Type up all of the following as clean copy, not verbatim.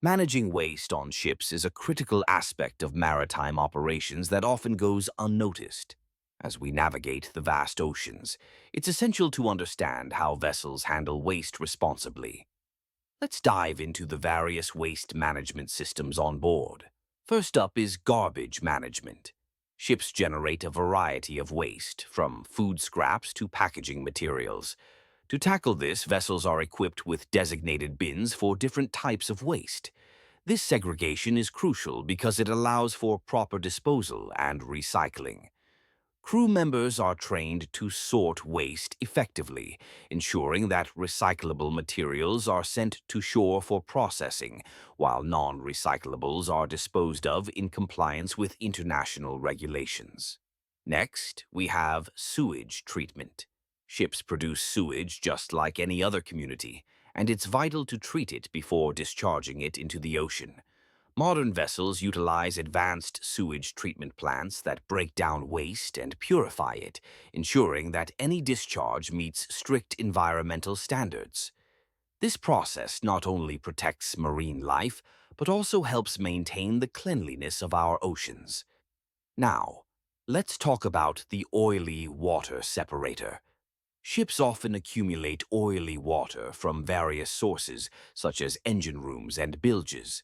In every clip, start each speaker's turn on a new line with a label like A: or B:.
A: Managing waste on ships is a critical aspect of maritime operations that often goes unnoticed. As we navigate the vast oceans, it's essential to understand how vessels handle waste responsibly. Let's dive into the various waste management systems on board. First up is garbage management. Ships generate a variety of waste, from food scraps to packaging materials. To tackle this, vessels are equipped with designated bins for different types of waste. This segregation is crucial because it allows for proper disposal and recycling. Crew members are trained to sort waste effectively, ensuring that recyclable materials are sent to shore for processing, while non-recyclables are disposed of in compliance with international regulations. Next, we have sewage treatment. Ships produce sewage just like any other community, and it's vital to treat it before discharging it into the ocean. Modern vessels utilize advanced sewage treatment plants that break down waste and purify it, ensuring that any discharge meets strict environmental standards. This process not only protects marine life, but also helps maintain the cleanliness of our oceans. Now, let's talk about the oily water separator. Ships often accumulate oily water from various sources, such as engine rooms and bilges.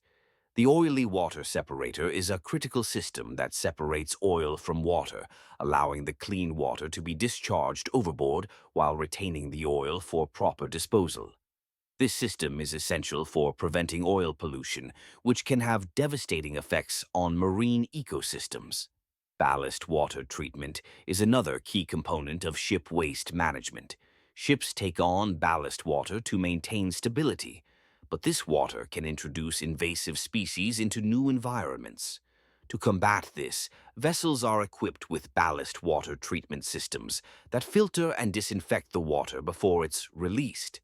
A: The oily water separator is a critical system that separates oil from water, allowing the clean water to be discharged overboard while retaining the oil for proper disposal. This system is essential for preventing oil pollution, which can have devastating effects on marine ecosystems. Ballast water treatment is another key component of ship waste management. Ships take on ballast water to maintain stability, but this water can introduce invasive species into new environments. To combat this, vessels are equipped with ballast water treatment systems that filter and disinfect the water before it's released.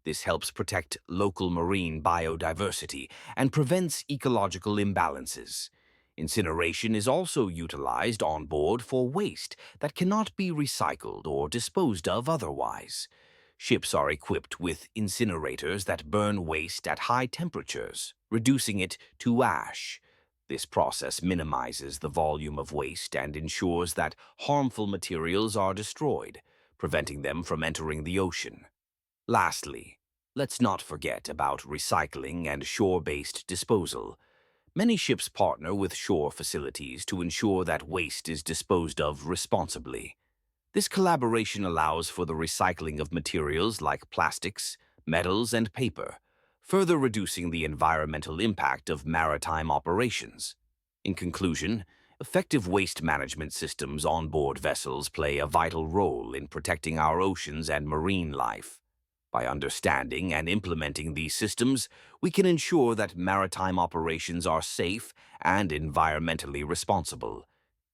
A: This helps protect local marine biodiversity and prevents ecological imbalances. Incineration is also utilized on board for waste that cannot be recycled or disposed of otherwise. Ships are equipped with incinerators that burn waste at high temperatures, reducing it to ash. This process minimizes the volume of waste and ensures that harmful materials are destroyed, preventing them from entering the ocean. Lastly, let's not forget about recycling and shore-based disposal. Many ships partner with shore facilities to ensure that waste is disposed of responsibly. This collaboration allows for the recycling of materials like plastics, metals, and paper, further reducing the environmental impact of maritime operations. In conclusion, effective waste management systems on board vessels play a vital role in protecting our oceans and marine life. By understanding and implementing these systems, we can ensure that maritime operations are safe and environmentally responsible.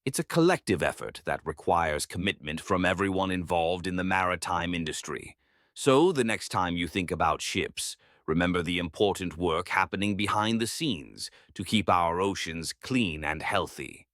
A: It's a collective effort that requires commitment from everyone involved in the maritime industry. So, the next time you think about ships, remember the important work happening behind the scenes to keep our oceans clean and healthy.